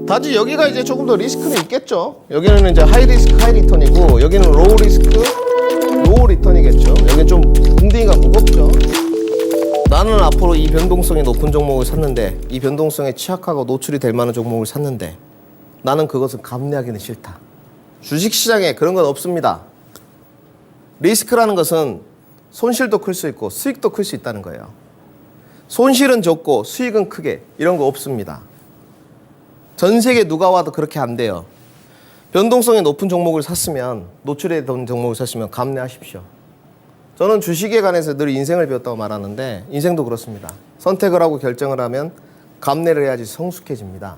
다지 여기가 이제 조금 더 리스크는 있겠죠. 여기는 이제 하이 리스크 하이 리턴이고 여기는 로우 리스크 로우 리턴이겠죠. 여기는 좀 궁둥이가 무겁죠. 나는 앞으로 이 변동성이 높은 종목을 샀는데 이 변동성에 취약하고 노출이 될 만한 종목을 샀는데 나는 그것을 감내하기는 싫다. 주식시장에 그런 건 없습니다. 리스크라는 것은 손실도 클 수 있고 수익도 클 수 있다는 거예요. 손실은 적고 수익은 크게 이런 거 없습니다. 전 세계 누가 와도 그렇게 안 돼요. 변동성이 높은 종목을 샀으면 노출이 된 종목을 샀으면 감내하십시오. 저는 주식에 관해서 늘 인생을 배웠다고 말하는데 인생도 그렇습니다. 선택을 하고 결정을 하면 감내를 해야지 성숙해집니다.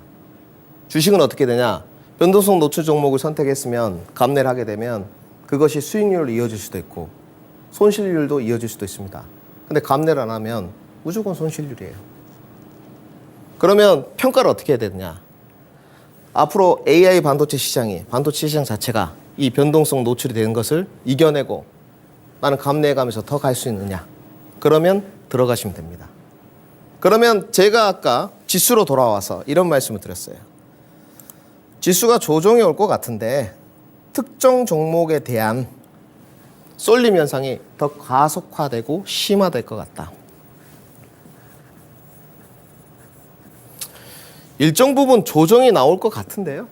주식은 어떻게 되냐? 변동성 노출 종목을 선택했으면 감내를 하게 되면 그것이 수익률로 이어질 수도 있고 손실률도 이어질 수도 있습니다. 근데 감내를 안 하면 무조건 손실률이에요. 그러면 평가를 어떻게 해야 되느냐? 앞으로 AI 반도체 시장이 반도체 시장 자체가 이 변동성 노출이 되는 것을 이겨내고 나는 감내해가면서 더 갈 수 있느냐? 그러면 들어가시면 됩니다. 그러면 제가 아까 지수로 돌아와서 이런 말씀을 드렸어요. 지수가 조정이 올 것 같은데 특정 종목에 대한 쏠림 현상이 더 가속화되고 심화될 것 같다. 일정 부분 조정이 나올 것 같은데요.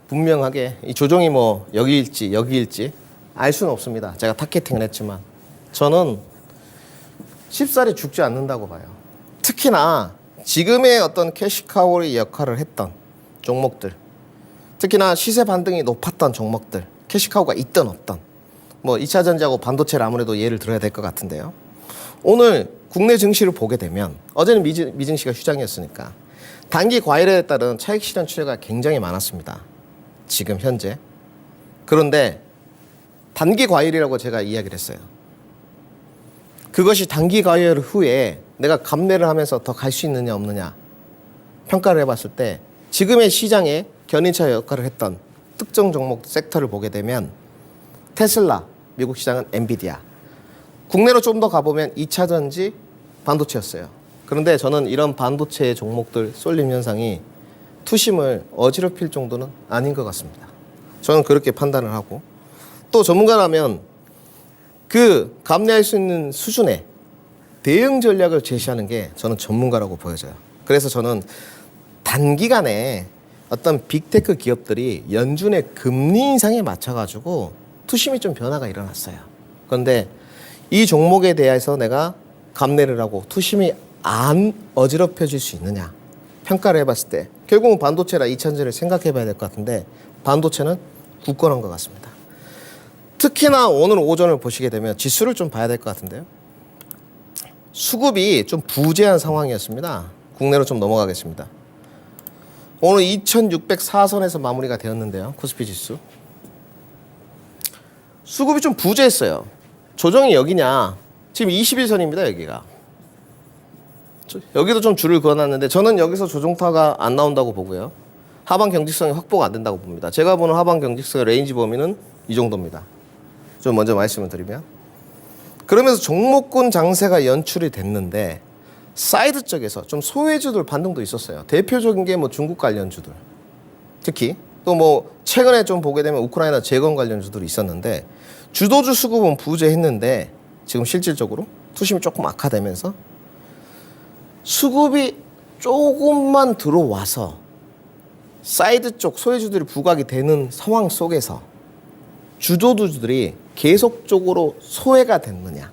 분명하게 이 조정이 뭐 여기일지 여기일지 알 수는 없습니다. 제가 타겟팅을 했지만 저는 쉽사리 죽지 않는다고 봐요. 특히나 지금의 어떤 캐시카우의 역할을 했던 종목들, 특히나 시세 반등이 높았던 종목들, 캐시카우가 있던 없던 뭐 2차전지하고 반도체를 아무래도 예를 들어야 될 것 같은데요. 오늘 국내 증시를 보게 되면 어제는 미증시가 휴장이었으니까 단기 과열에 따른 차익 실현 추세가 굉장히 많았습니다. 지금 현재. 그런데 단기 과열이라고 제가 이야기를 했어요. 그것이 단기 과열 후에 내가 감내를 하면서 더 갈 수 있느냐 없느냐 평가를 해봤을 때 지금의 시장에 견인차 역할을 했던 특정 종목 섹터를 보게 되면 테슬라, 미국 시장은 엔비디아, 국내로 좀 더 가보면 2차전지 반도체였어요. 그런데 저는 이런 반도체 종목들 쏠림 현상이 투심을 어지럽힐 정도는 아닌 것 같습니다. 저는 그렇게 판단을 하고 또 전문가라면 그 감내할 수 있는 수준의 대응 전략을 제시하는 게 저는 전문가라고 보여져요. 그래서 저는 단기간에 어떤 빅테크 기업들이 연준의 금리 인상에 맞춰가지고 투심이 좀 변화가 일어났어요. 그런데 이 종목에 대해서 내가 감내를 하고 투심이 안 어지럽혀질 수 있느냐 평가를 해봤을 때 결국은 반도체라 2차전지를 생각해 봐야 될 것 같은데 반도체는 굳건한 것 같습니다. 특히나 오늘 오전을 보시게 되면 지수를 좀 봐야 될 것 같은데요. 수급이 좀 부재한 상황이었습니다. 국내로 좀 넘어가겠습니다. 오늘 2604선에서 마무리가 되었는데요. 코스피 지수. 수급이 좀 부재했어요. 조정이 여기냐. 지금 21선입니다. 여기가. 여기도 좀 줄을 그어놨는데 저는 여기서 조정타가 안 나온다고 보고요. 하방 경직성이 확보가 안 된다고 봅니다. 제가 보는 하방 경직성의 레인지 범위는 이 정도입니다. 좀 먼저 말씀을 드리면. 그러면서 종목군 장세가 연출이 됐는데 사이드 쪽에서 좀 소외주들 반등도 있었어요. 대표적인 게 뭐 중국 관련주들. 특히 또 뭐 최근에 좀 보게 되면 우크라이나 재건 관련주들이 있었는데 주도주 수급은 부재했는데 지금 실질적으로 투심이 조금 악화되면서 수급이 조금만 들어와서 사이드 쪽 소외주들이 부각이 되는 상황 속에서 주도주들이 계속적으로 소외가 됐느냐.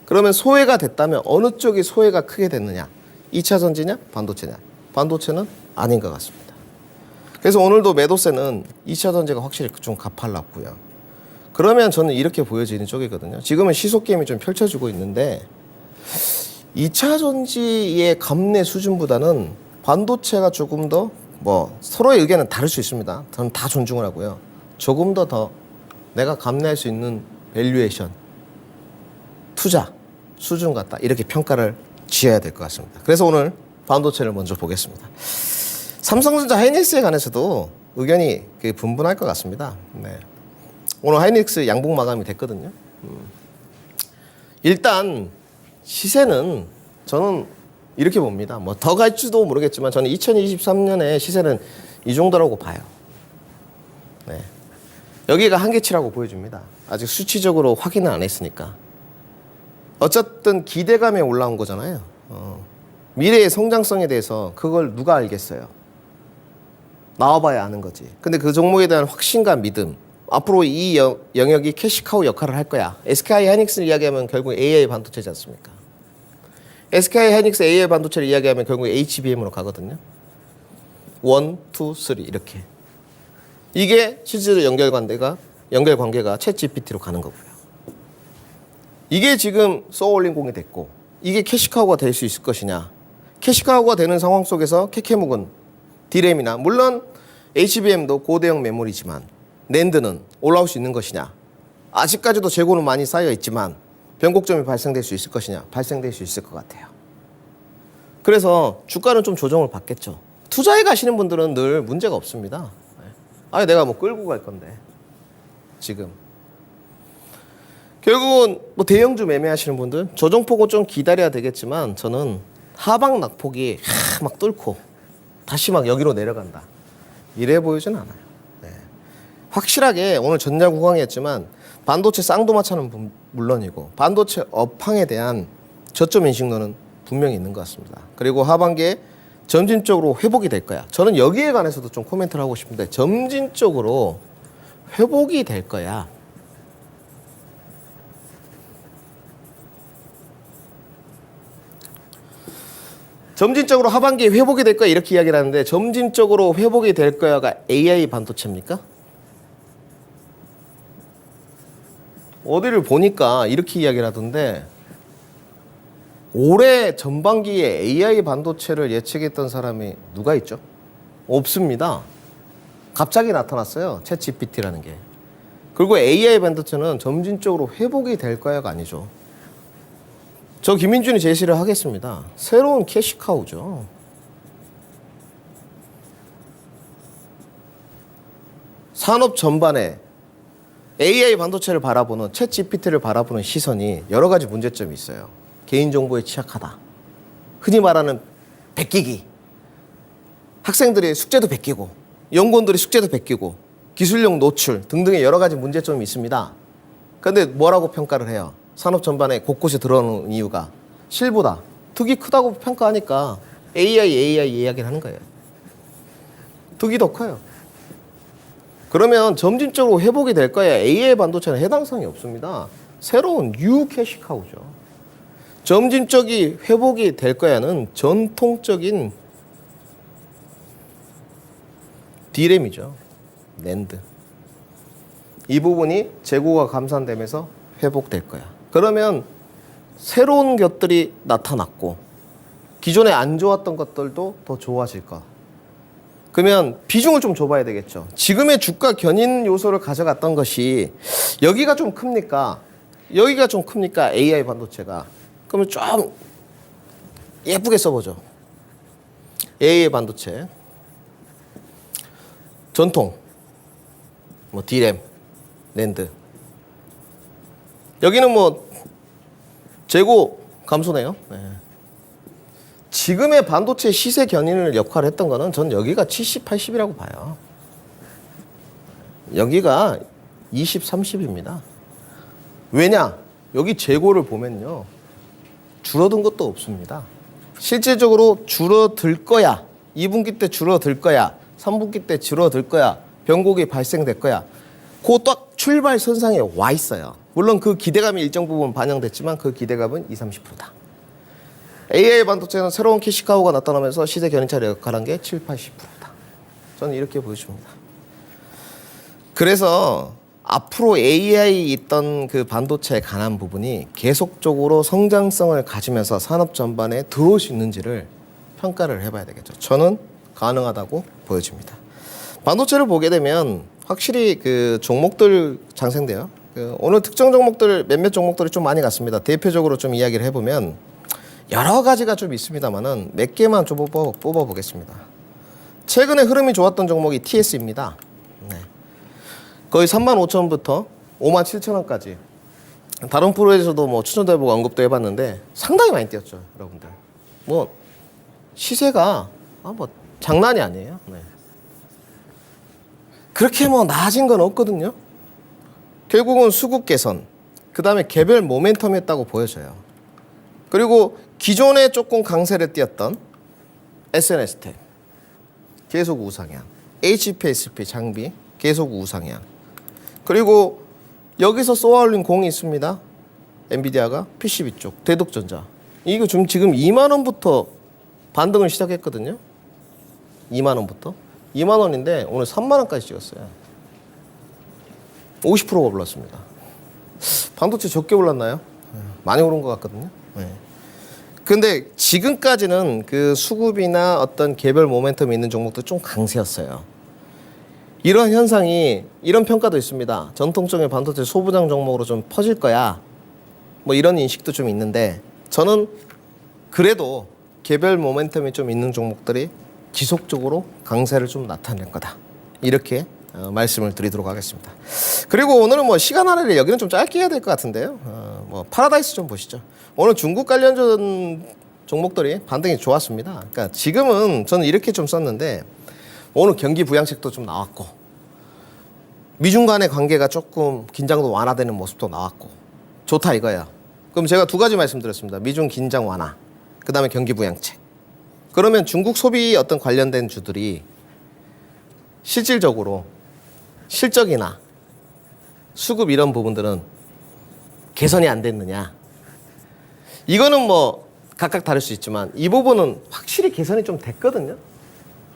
그러면 소외가 됐다면 어느 쪽이 소외가 크게 됐느냐. 2차전지냐 반도체냐. 반도체는 아닌 것 같습니다. 그래서 오늘도 매도세는 2차전지가 확실히 좀 가팔랐고요. 그러면 저는 이렇게 보여지는 쪽이거든요. 지금은 시소게임이 좀 펼쳐지고 있는데 2차전지의 감내 수준보다는 반도체가 조금 더 뭐 서로의 의견은 다를 수 있습니다. 저는 다 존중을 하고요. 조금 더 내가 감내할 수 있는 밸류에이션, 투자 수준 같다. 이렇게 평가를 지어야 될 것 같습니다. 그래서 오늘 반도체를 먼저 보겠습니다. 삼성전자 하이닉스에 관해서도 의견이 분분할 것 같습니다. 네. 오늘 하이닉스 양봉 마감이 됐거든요. 일단 시세는 저는 이렇게 봅니다. 뭐 더 갈지도 모르겠지만 저는 2023년에 시세는 이 정도라고 봐요. 네. 여기가 한계치라고 보여줍니다. 아직 수치적으로 확인은 안 했으니까. 어쨌든 기대감에 올라온 거잖아요. 미래의 성장성에 대해서 그걸 누가 알겠어요? 나와봐야 아는 거지. 근데 그 종목에 대한 확신과 믿음, 앞으로 이 영역이 캐시카우 역할을 할 거야. SK 하이닉스를 이야기하면 결국 AI 반도체지 않습니까? SK 하이닉스 AI 반도체를 이야기하면 결국 HBM으로 가거든요. 1, 2, 3 이렇게. 이게 실제로 연결관계가 챗 GPT로 가는 거고요. 이게 지금 쏘올링공이 됐고 이게 캐시카우가 될 수 있을 것이냐. 캐시카우가 되는 상황 속에서 캐캐묵은 D램이나 물론 HBM도 고대형 메모리지만 낸드는 올라올 수 있는 것이냐. 아직까지도 재고는 많이 쌓여 있지만 변곡점이 발생될 수 있을 것이냐. 발생될 수 있을 것 같아요. 그래서 주가는 좀 조정을 받겠죠. 투자해 가시는 분들은 늘 문제가 없습니다. 아니 내가 뭐 끌고 갈 건데 지금 결국은 뭐 대형주 매매하시는 분들 조정폭은 좀 기다려야 되겠지만 저는 하방 낙폭이 막 뚫고 다시 막 여기로 내려간다 이래 보이진 않아요. 네. 확실하게 오늘 전략 우강이었지만 반도체 쌍도마차는 물론이고 반도체 업황에 대한 저점 인식론은 분명히 있는 것 같습니다. 그리고 하반기에 점진적으로 회복이 될 거야. 저는 여기에 관해서도 좀 코멘트를 하고 싶은데 점진적으로 회복이 될 거야. 점진적으로 하반기에 회복이 될 거야 이렇게 이야기를 하는데 점진적으로 회복이 될 거야가 AI 반도체입니까? 어디를 보니까 이렇게 이야기를 하던데 올해 전반기에 AI 반도체를 예측했던 사람이 누가 있죠? 없습니다. 갑자기 나타났어요. 챗 GPT라는 게. 그리고 AI 반도체는 점진적으로 회복이 될 거야가 아니죠. 저 김민준이 제시를 하겠습니다. 새로운 캐시카우죠. 산업 전반에 AI 반도체를 바라보는 챗 GPT를 바라보는 시선이 여러 가지 문제점이 있어요. 개인정보에 취약하다. 흔히 말하는 베끼기. 학생들이 숙제도 베끼고 연구원들이 숙제도 베끼고 기술력 노출 등등의 여러 가지 문제점이 있습니다. 그런데 뭐라고 평가를 해요? 산업 전반에 곳곳에 들어오는 이유가 실보다 득이 크다고 평가하니까 AI 이야기를 하는 거예요. 득이 더 커요. 그러면 점진적으로 회복이 될 거야. AI 반도체는 해당성이 없습니다. 새로운 뉴 캐시카우죠. 점진적인 회복이 될 거야는 전통적인 D램이죠. 낸드. 이 부분이 재고가 감산되면서 회복될 거야. 그러면 새로운 것들이 나타났고 기존에 안 좋았던 것들도 더 좋아질 거. 그러면 비중을 좀 줘봐야 되겠죠. 지금의 주가 견인 요소를 가져갔던 것이 여기가 좀 큽니까? 여기가 좀 큽니까? AI 반도체가. 그러면 좀 예쁘게 써보죠. AI 반도체. 전통. 뭐 D램, 낸드. 여기는 뭐 재고 감소네요. 네. 지금의 반도체 시세 견인을 역할을 했던 거는 전 여기가 70, 80이라고 봐요. 여기가 20, 30입니다. 왜냐? 여기 재고를 보면요. 줄어든 것도 없습니다. 실질적으로 줄어들 거야. 2분기 때 줄어들 거야. 3분기 때 줄어들 거야. 변곡이 발생될 거야. 그 딱 출발선상에 와 있어요. 물론 그 기대감이 일정 부분 반영됐지만 그 기대감은 20, 30%다. AI 반도체는 새로운 캐시카우가 나타나면서 시세 견인차를 역할한 게 7, 80%다. 저는 이렇게 보여줍니다. 그래서 앞으로 AI 있던 그 반도체에 관한 부분이 계속적으로 성장성을 가지면서 산업 전반에 들어올 수 있는지를 평가를 해봐야 되겠죠. 저는 가능하다고 보여집니다. 반도체를 보게 되면 확실히 그 종목들 장생돼요. 오늘 특정 종목들 몇몇 종목들이 좀 많이 갔습니다. 대표적으로 좀 이야기를 해보면 여러 가지가 좀 있습니다만은 몇 개만 좀 뽑아보겠습니다. 최근에 흐름이 좋았던 종목이 TS입니다. 네. 거의 35,000원부터 57,000원까지 다른 프로에서도 뭐 추천도 해보고 언급도 해봤는데 상당히 많이 뛰었죠, 여러분들. 뭐 시세가 뭐 장난이 아니에요. 네. 그렇게 뭐 나아진 건 없거든요. 결국은 수급 개선, 그 다음에 개별 모멘텀이 있다고 보여져요. 그리고 기존에 조금 강세를 띄었던 SNS텍 계속 우상향, HPSP 장비 계속 우상향. 그리고 여기서 쏘아올린 공이 있습니다. 엔비디아가 PCB 쪽, 대덕전자. 이거 지금 2만 원부터 반등을 시작했거든요. 2만 원부터. 2만 원인데 오늘 3만 원까지 찍었어요. 50%가 올랐습니다. 반도체 적게 올랐나요? 많이 오른 것 같거든요. 네. 근데 지금까지는 그 수급이나 어떤 개별 모멘텀이 있는 종목도 좀 강세였어요. 이런 현상이, 이런 평가도 있습니다. 전통적인 반도체 소부장 종목으로 좀 퍼질 거야. 뭐 이런 인식도 좀 있는데, 저는 그래도 개별 모멘텀이 좀 있는 종목들이 지속적으로 강세를 좀 나타낼 거다. 이렇게 말씀을 드리도록 하겠습니다. 그리고 오늘은 뭐 시간 할애를 여기는 좀 짧게 해야 될 것 같은데요. 뭐 파라다이스 좀 보시죠. 오늘 중국 관련전 종목들이 반등이 좋았습니다. 그러니까 지금은 저는 이렇게 좀 썼는데, 오늘 경기 부양책도 좀 나왔고, 미중 간의 관계가 조금 긴장도 완화되는 모습도 나왔고, 좋다 이거야. 그럼 제가 두 가지 말씀드렸습니다. 미중 긴장 완화, 그 다음에 경기 부양책. 그러면 중국 소비 어떤 관련된 주들이 실질적으로 실적이나 수급 이런 부분들은 개선이 안 됐느냐. 이거는 뭐 각각 다를 수 있지만 이 부분은 확실히 개선이 좀 됐거든요.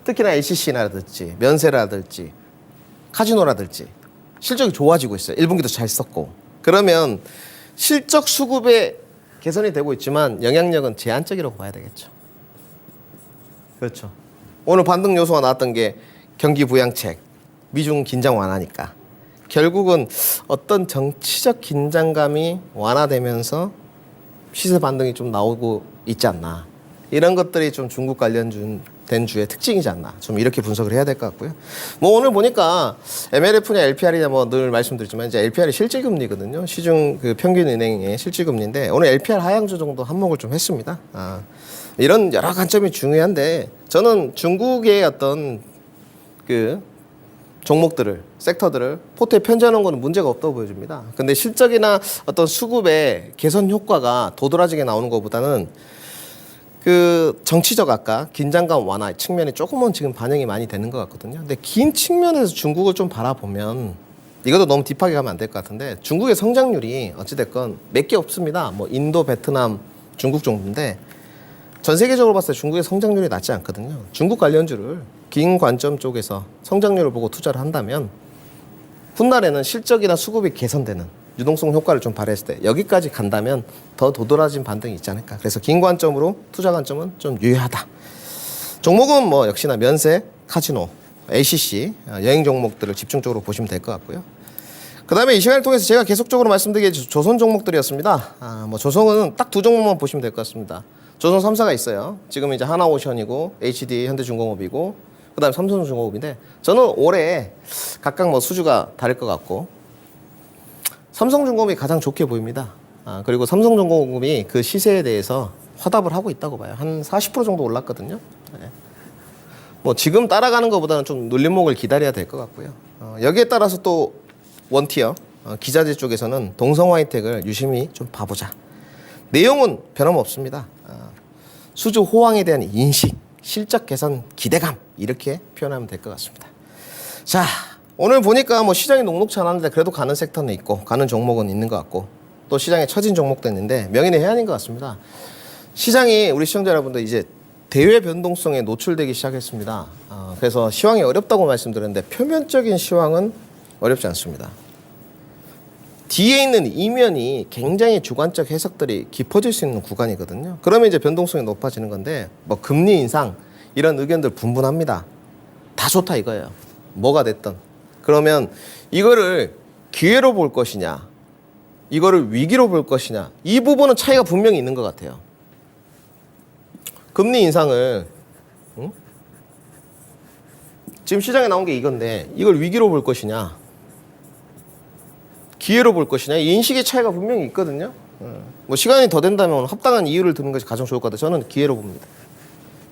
특히나 LCC라든지 면세라든지 카지노라든지 실적이 좋아지고 있어요. 1분기도 잘 썼고. 그러면 실적 수급에 개선이 되고 있지만 영향력은 제한적이라고 봐야 되겠죠. 그렇죠. 오늘 반등 요소가 나왔던 게 경기 부양책, 미중 긴장 완화니까 결국은 어떤 정치적 긴장감이 완화되면서 시세 반등이 좀 나오고 있지 않나. 이런 것들이 좀 중국 관련된 주의 특징이지 않나. 좀 이렇게 분석을 해야 될 것 같고요. 뭐 오늘 보니까 MLF냐 LPR이냐 뭐 늘 말씀드리지만 이제 LPR이 실질금리거든요. 시중 그 평균 은행의 실질금리인데 오늘 LPR 하향조 정도 한몫을 좀 했습니다. 이런 여러 관점이 중요한데 저는 중국의 어떤 그 종목들을, 섹터들을 포트에 편제하는 거는 문제가 없다고 보여집니다. 근데 실적이나 어떤 수급의 개선 효과가 도드라지게 나오는 것보다는 그 정치적 아까 긴장감 완화 측면이 조금은 지금 반영이 많이 되는 것 같거든요. 근데 긴 측면에서 중국을 좀 바라보면 이것도 너무 딥하게 가면 안 될 것 같은데 중국의 성장률이 어찌됐건 몇 개 없습니다. 뭐 인도, 베트남, 중국 정도인데 전 세계적으로 봤을 때 중국의 성장률이 낮지 않거든요. 중국 관련주를 긴 관점 쪽에서 성장률을 보고 투자를 한다면 훗날에는 실적이나 수급이 개선되는 유동성 효과를 좀 발휘했을 때 여기까지 간다면 더 도드라진 반등이 있지 않을까. 그래서 긴 관점으로 투자 관점은 좀 유효하다. 종목은 뭐 역시나 면세, 카지노, ACC, 여행 종목들을 집중적으로 보시면 될 것 같고요. 그 다음에 이 시간을 통해서 제가 계속적으로 말씀드린 게 조선 종목들이었습니다. 뭐 조선은 딱 두 종목만 보시면 될 것 같습니다. 조선 3사가 있어요. 지금 이제 하나오션이고 HD 현대중공업이고 그다음에 삼성중공업인데 저는 올해 각각 뭐 수주가 다를 것 같고 삼성중공업이 가장 좋게 보입니다. 그리고 삼성중공업이 그 시세에 대해서 화답을 하고 있다고 봐요. 한 40% 정도 올랐거든요. 네. 뭐 지금 따라가는 것보다는 좀 눌림목을 기다려야 될 것 같고요. 여기에 따라서 또 원티어 기자재 쪽에서는 동성화이텍을 유심히 좀 봐보자. 내용은 변함없습니다. 수주 호황에 대한 인식, 실적 개선 기대감 이렇게 표현하면 될 것 같습니다. 자, 오늘 보니까 뭐 시장이 녹록치 않았는데 그래도 가는 섹터는 있고 가는 종목은 있는 것 같고 또 시장에 처진 종목도 있는데 명인의 해안인 것 같습니다. 시장이 우리 시청자 여러분들 이제 대외 변동성에 노출되기 시작했습니다. 그래서 시황이 어렵다고 말씀드렸는데 표면적인 시황은 어렵지 않습니다. 뒤에 있는 이면이 굉장히 주관적 해석들이 깊어질 수 있는 구간이거든요. 그러면 이제 변동성이 높아지는 건데 뭐 금리 인상 이런 의견들 분분합니다. 다 좋다 이거예요. 뭐가 됐든. 그러면 이거를 기회로 볼 것이냐 이거를 위기로 볼 것이냐 이 부분은 차이가 분명히 있는 것 같아요. 금리 인상을 지금 시장에 나온 게 이건데 이걸 위기로 볼 것이냐 기회로 볼 것이냐 이 인식의 차이가 분명히 있거든요. 뭐 시간이 더 된다면 합당한 이유를 듣는 것이 가장 좋을 것 같아요. 저는 기회로 봅니다.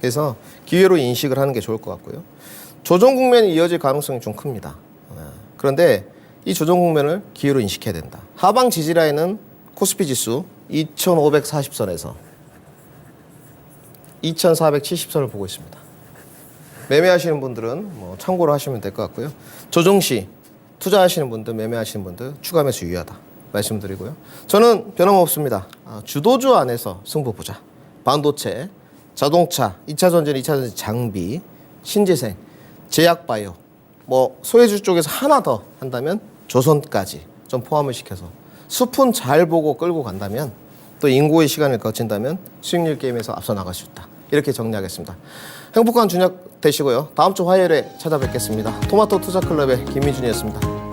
그래서 기회로 인식을 하는 게 좋을 것 같고요. 조정 국면이 이어질 가능성이 좀 큽니다. 그런데 이 조정 국면을 기회로 인식해야 된다. 하방 지지라인은 코스피 지수 2,540선에서 2,470선을 보고 있습니다. 매매하시는 분들은 뭐 참고로 하시면 될 것 같고요. 조정 시 투자하시는 분들, 매매하시는 분들 추가 매수 유의하다 말씀드리고요. 저는 변함없습니다. 주도주 안에서 승부 보자. 반도체, 자동차, 2차 전지, 2차 전지 장비, 신재생, 제약바이오, 뭐 소외주 쪽에서 하나 더 한다면 조선까지 좀 포함을 시켜서 숲은 잘 보고 끌고 간다면 또 인고의 시간을 거친다면 수익률 게임에서 앞서 나갈 수 있다. 이렇게 정리하겠습니다. 행복한 저녁 되시고요. 다음 주 화요일에 찾아뵙겠습니다. 토마토 투자클럽의 김미준이었습니다.